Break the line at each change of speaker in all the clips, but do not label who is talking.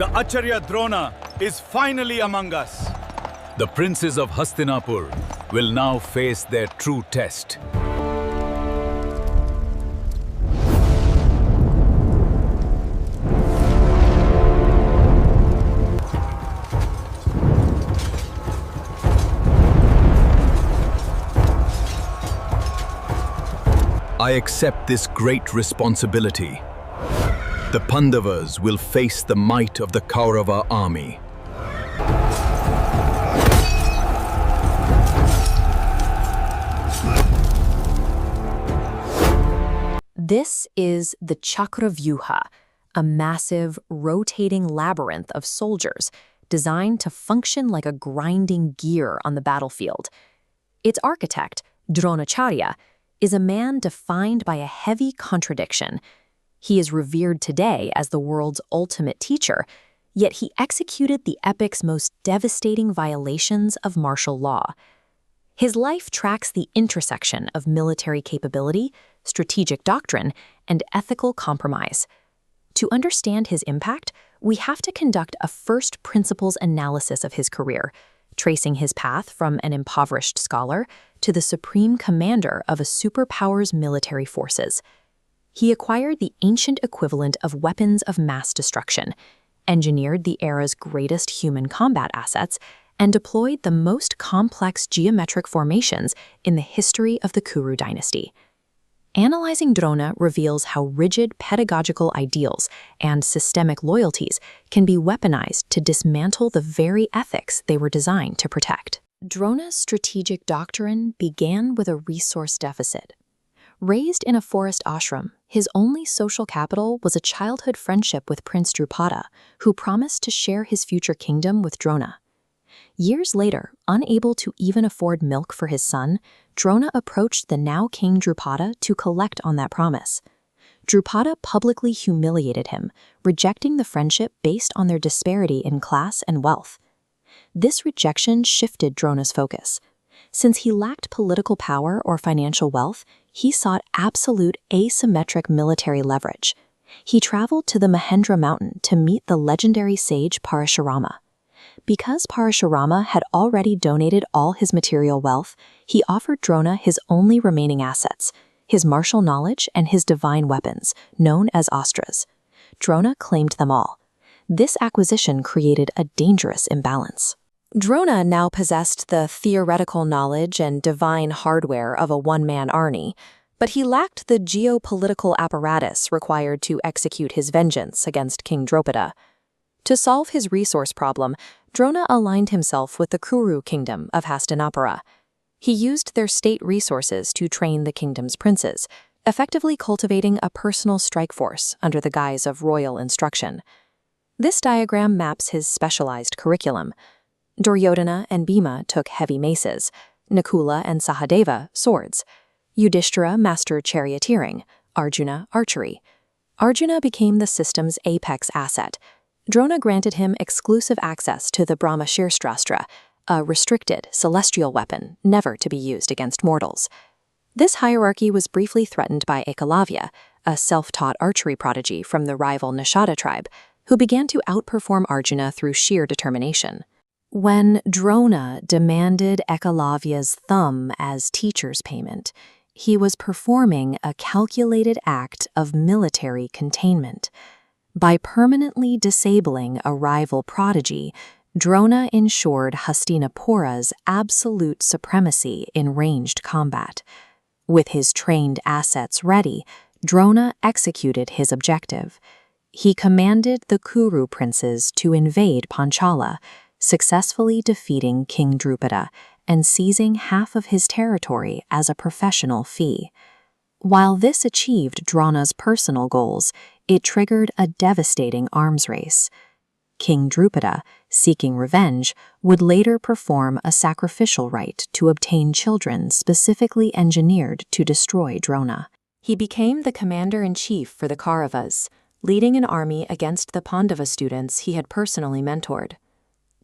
The Acharya Drona is finally among us. The princes of Hastinapur will now face their true test. I accept this great responsibility. The Pandavas will face the might of the Kaurava army.
This is the Chakravyuha, a massive, rotating labyrinth of soldiers designed to function like a grinding gear on the battlefield. Its architect, Dronacharya, is a man defined by a heavy contradiction. He is revered today as the world's ultimate teacher, yet he executed the epic's most devastating violations of martial law. His life tracks the intersection of military capability, strategic doctrine, and ethical compromise. To understand his impact, we have to conduct a first principles analysis of his career, tracing his path from an impoverished scholar to the supreme commander of a superpower's military forces. He acquired the ancient equivalent of weapons of mass destruction, engineered the era's greatest human combat assets, and deployed the most complex geometric formations in the history of the Kuru dynasty. Analyzing Drona reveals how rigid pedagogical ideals and systemic loyalties can be weaponized to dismantle the very ethics they were designed to protect. Drona's strategic doctrine began with a resource deficit. Raised in a forest ashram, his only social capital was a childhood friendship with Prince Drupada, who promised to share his future kingdom with Drona. Years later, unable to even afford milk for his son, Drona approached the now king Drupada to collect on that promise. Drupada publicly humiliated him, rejecting the friendship based on their disparity in class and wealth. This rejection shifted Drona's focus. Since he lacked political power or financial wealth, he sought absolute asymmetric military leverage. He traveled to the Mahendra mountain to meet the legendary sage Parashurama. Because Parashurama had already donated all his material wealth, he offered Drona his only remaining assets, his martial knowledge and his divine weapons, known as astras. Drona claimed them all. This acquisition created a dangerous imbalance. Drona now possessed the theoretical knowledge and divine hardware of a one-man army, but he lacked the geopolitical apparatus required to execute his vengeance against King Drupada. To solve his resource problem, Drona aligned himself with the Kuru kingdom of Hastinapura. He used their state resources to train the kingdom's princes, effectively cultivating a personal strike force under the guise of royal instruction. This diagram maps his specialized curriculum. Duryodhana and Bhima took heavy maces, Nakula and Sahadeva swords. Yudhishthira mastered charioteering, Arjuna archery. Arjuna became the system's apex asset. Drona granted him exclusive access to the Brahmashirstrastra, a restricted, celestial weapon never to be used against mortals. This hierarchy was briefly threatened by Ekalavya, a self-taught archery prodigy from the rival Nishada tribe, who began to outperform Arjuna through sheer determination. When Drona demanded Ekalavya's thumb as teacher's payment, he was performing a calculated act of military containment. By permanently disabling a rival prodigy, Drona ensured Hastinapura's absolute supremacy in ranged combat. With his trained assets ready, Drona executed his objective. He commanded the Kuru princes to invade Panchala, successfully defeating King Drupada and seizing half of his territory as a professional fee. While this achieved Drona's personal goals, it triggered a devastating arms race. King Drupada, seeking revenge, would later perform a sacrificial rite to obtain children specifically engineered to destroy Drona. He became the commander-in-chief for the Kauravas, leading an army against the Pandava students he had personally mentored.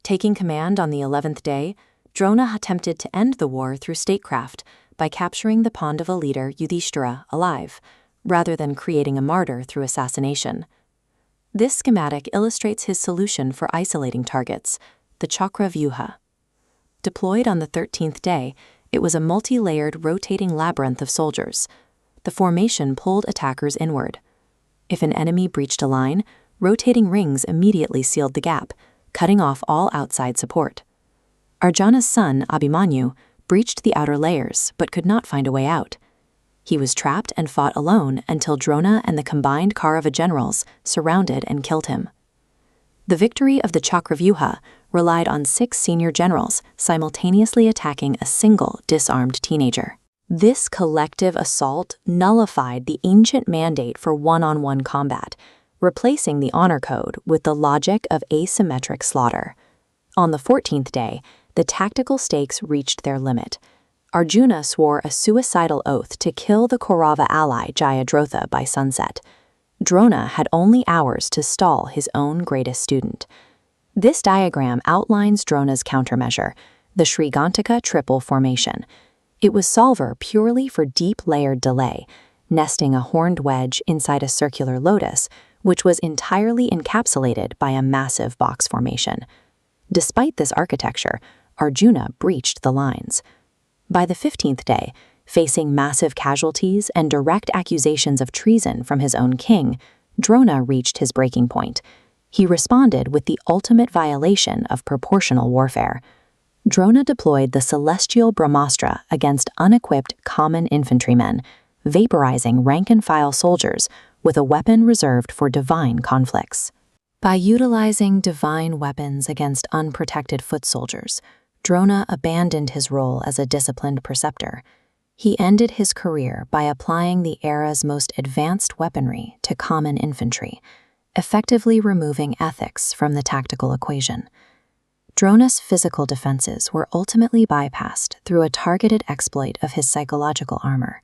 Taking command on the 11th day, Drona attempted to end the war through statecraft by capturing the Pandava leader Yudhishthira alive, rather than creating a martyr through assassination. This schematic illustrates his solution for isolating targets, the Chakravyuha. Deployed on the 13th day, it was a multi-layered rotating labyrinth of soldiers. The formation pulled attackers inward. If an enemy breached a line, rotating rings immediately sealed the gap, cutting off all outside support. Arjuna's son, Abhimanyu, breached the outer layers but could not find a way out. He was trapped and fought alone until Drona and the combined Kaurava generals surrounded and killed him. The victory of the Chakravyuha relied on 6 senior generals simultaneously attacking a single disarmed teenager. This collective assault nullified the ancient mandate for one-on-one combat, replacing the honor code with the logic of asymmetric slaughter. On the 14th day, the tactical stakes reached their limit. Arjuna swore a suicidal oath to kill the Kaurava ally Jayadratha by sunset. Drona had only hours to stall his own greatest student. This diagram outlines Drona's countermeasure, the Srigantika triple formation. It was solver purely for deep-layered delay, nesting a horned wedge inside a circular lotus, which was entirely encapsulated by a massive box formation. Despite this architecture, Arjuna breached the lines. By the 15th day, facing massive casualties and direct accusations of treason from his own king, Drona reached his breaking point. He responded with the ultimate violation of proportional warfare. Drona deployed the celestial Brahmastra against unequipped common infantrymen, vaporizing rank-and-file soldiers with a weapon reserved for divine conflicts. By utilizing divine weapons against unprotected foot soldiers, Drona abandoned his role as a disciplined preceptor. He ended his career by applying the era's most advanced weaponry to common infantry, effectively removing ethics from the tactical equation. Drona's physical defenses were ultimately bypassed through a targeted exploit of his psychological armor.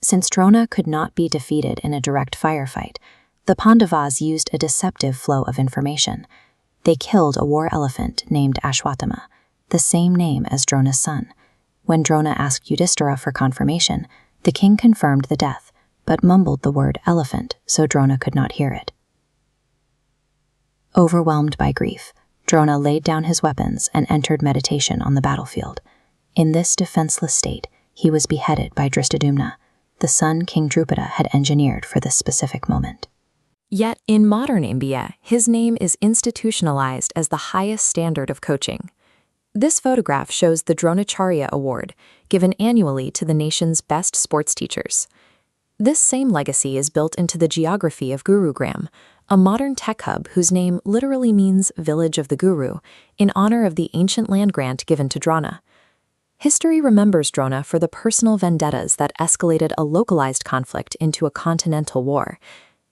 Since Drona could not be defeated in a direct firefight, the Pandavas used a deceptive flow of information. They killed a war elephant named Ashwatthama, the same name as Drona's son. When Drona asked Yudhishthira for confirmation, the king confirmed the death, but mumbled the word elephant so Drona could not hear it. Overwhelmed by grief, Drona laid down his weapons and entered meditation on the battlefield. In this defenseless state, he was beheaded by Drishtadyumna, the son King Drupada had engineered for this specific moment.
Yet, in modern India, his name is institutionalized as the highest standard of coaching. This photograph shows the Dronacharya Award, given annually to the nation's best sports teachers. This same legacy is built into the geography of Gurugram, a modern tech hub whose name literally means Village of the Guru, in honor of the ancient land grant given to Drona. History remembers Drona for the personal vendettas that escalated a localized conflict into a continental war.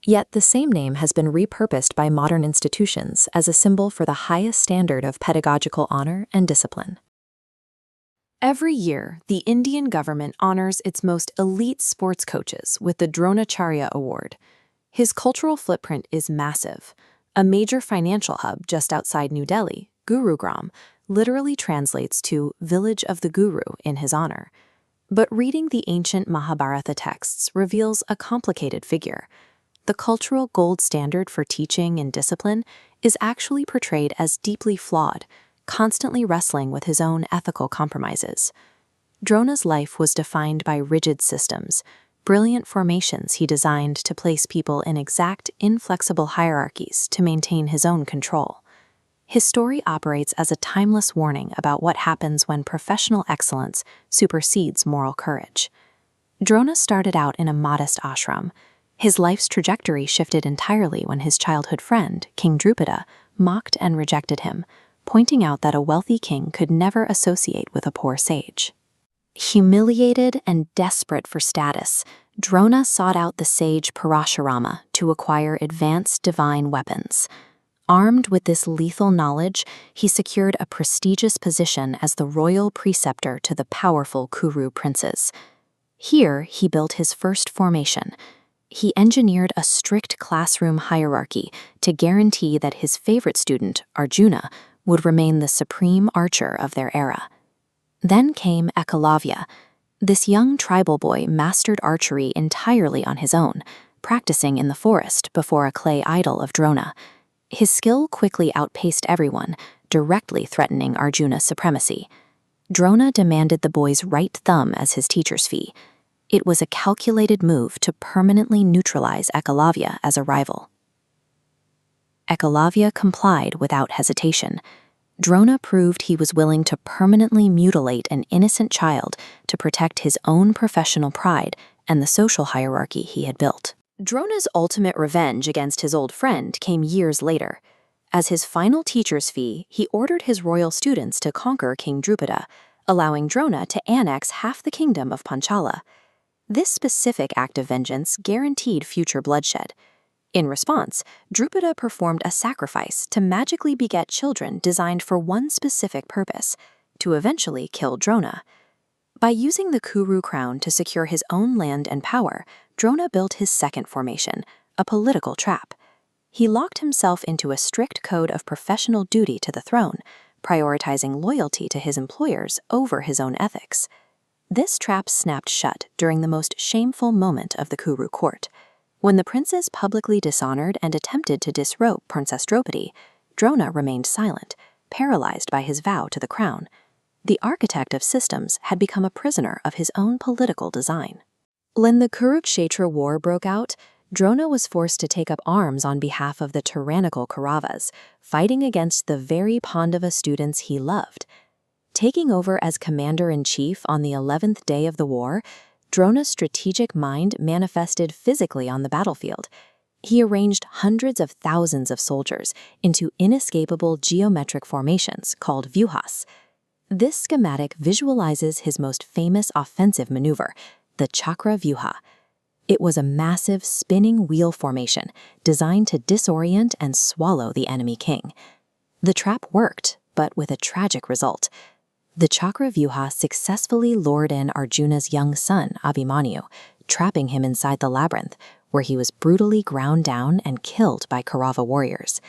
Yet the same name has been repurposed by modern institutions as a symbol for the highest standard of pedagogical honor and discipline. Every year, the Indian government honors its most elite sports coaches with the Dronacharya Award. His cultural footprint is massive. A major financial hub just outside New Delhi, Gurugram, literally translates to Village of the Guru in his honor. But reading the ancient Mahabharata texts reveals a complicated figure. The cultural gold standard for teaching and discipline is actually portrayed as deeply flawed, constantly wrestling with his own ethical compromises. Drona's life was defined by rigid systems, brilliant formations he designed to place people in exact, inflexible hierarchies to maintain his own control. His story operates as a timeless warning about what happens when professional excellence supersedes moral courage. Drona started out in a modest ashram. His life's trajectory shifted entirely when his childhood friend, King Drupada, mocked and rejected him, pointing out that a wealthy king could never associate with a poor sage. Humiliated and desperate for status, Drona sought out the sage Parashurama to acquire advanced divine weapons. Armed with this lethal knowledge, he secured a prestigious position as the royal preceptor to the powerful Kuru princes. Here, he built his first formation. He engineered a strict classroom hierarchy to guarantee that his favorite student, Arjuna, would remain the supreme archer of their era. Then came Ekalavya. This young tribal boy mastered archery entirely on his own,
practicing in the forest before a clay idol of Drona. His skill quickly outpaced everyone, directly threatening Arjuna's supremacy. Drona demanded the boy's right thumb as his teacher's fee. It was a calculated move to permanently neutralize Ekalavya as a rival. Ekalavya complied without hesitation. Drona proved he was willing to permanently mutilate an innocent child to protect his own professional pride and the social hierarchy he had built. Drona's ultimate revenge against his old friend came years later. As his final teacher's fee, he ordered his royal students to conquer King Drupada, allowing Drona to annex half the kingdom of Panchala. This specific act of vengeance guaranteed future bloodshed. In response, Drupada performed a sacrifice to magically beget children designed for one specific purpose, to eventually kill Drona. By using the Kuru crown to secure his own land and power, Drona built his second formation, a political trap. He locked himself into a strict code of professional duty to the throne, prioritizing loyalty to his employers over his own ethics. This trap snapped shut during the most shameful moment of the Kuru court. When the princes publicly dishonored and attempted to disrobe Princess Draupadi, Drona remained silent, paralyzed by his vow to the crown. The architect of systems had become a prisoner of his own political design. When the Kurukshetra War broke out, Drona was forced to take up arms on behalf of the tyrannical Kauravas, fighting against the very Pandava students he loved. Taking over as commander-in-chief on the 11th day of the war, Drona's strategic mind manifested physically on the battlefield. He arranged hundreds of thousands of soldiers into inescapable geometric formations called vyuhas. This schematic visualizes his most famous offensive maneuver, the Chakra Vyuha. It was a massive spinning wheel formation designed to disorient and swallow the enemy king. The trap worked, but with a tragic result. The Chakra Vyuha successfully lured in Arjuna's young son, Abhimanyu, trapping him inside the labyrinth, where he was brutally ground down and killed by Kaurava warriors.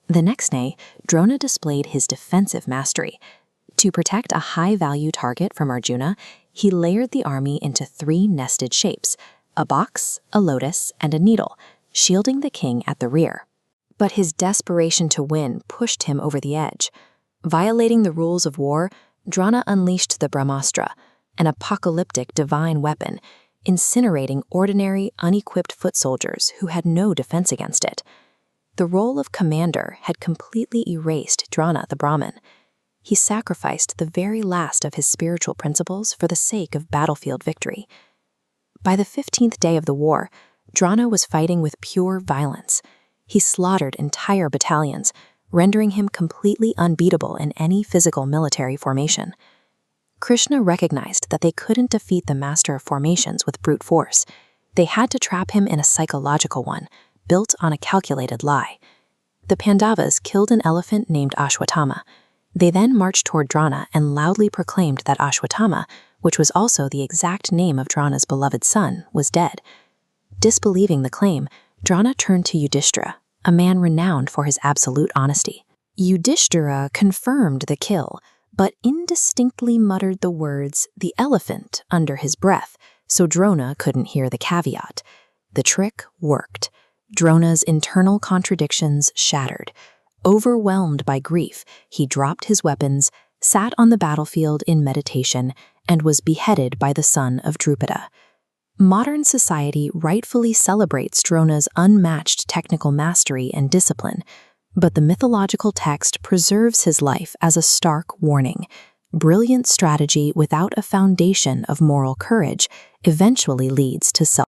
The next day, Drona displayed his defensive mastery. To protect a high-value target from Arjuna, he layered the army into 3 nested shapes, a box, a lotus, and a needle, shielding the king at the rear. But his desperation to win pushed him over the edge. Violating the rules of war, Drona unleashed the Brahmastra, an apocalyptic divine weapon, incinerating ordinary, unequipped foot soldiers who had no defense against it. The role of commander had completely erased Drona the Brahmin. He sacrificed the very last of his spiritual principles for the sake of battlefield victory. By the 15th day of the war, Drona was fighting with pure violence. He slaughtered entire battalions, rendering him completely unbeatable in any physical military formation. Krishna recognized that they couldn't defeat the master of formations with brute force. They had to trap him in a psychological one, built on a calculated lie. The Pandavas killed an elephant named Ashwatthama. They then marched toward Drona and loudly proclaimed that Ashwatthama, which was also the exact name of Drona's beloved son, was dead. Disbelieving the claim, Drona turned to Yudhishthira, a man renowned for his absolute honesty. Yudhishthira confirmed the kill, but indistinctly muttered the words, "the elephant," under his breath, so Drona couldn't hear the caveat. The trick worked. Drona's internal contradictions shattered. Overwhelmed by grief, he dropped his weapons, sat on the battlefield in meditation, and was beheaded by the son of Drupada. Modern society rightfully celebrates Drona's unmatched technical mastery and discipline, but the mythological text preserves his life as a stark warning. Brilliant strategy without a foundation of moral courage eventually leads to self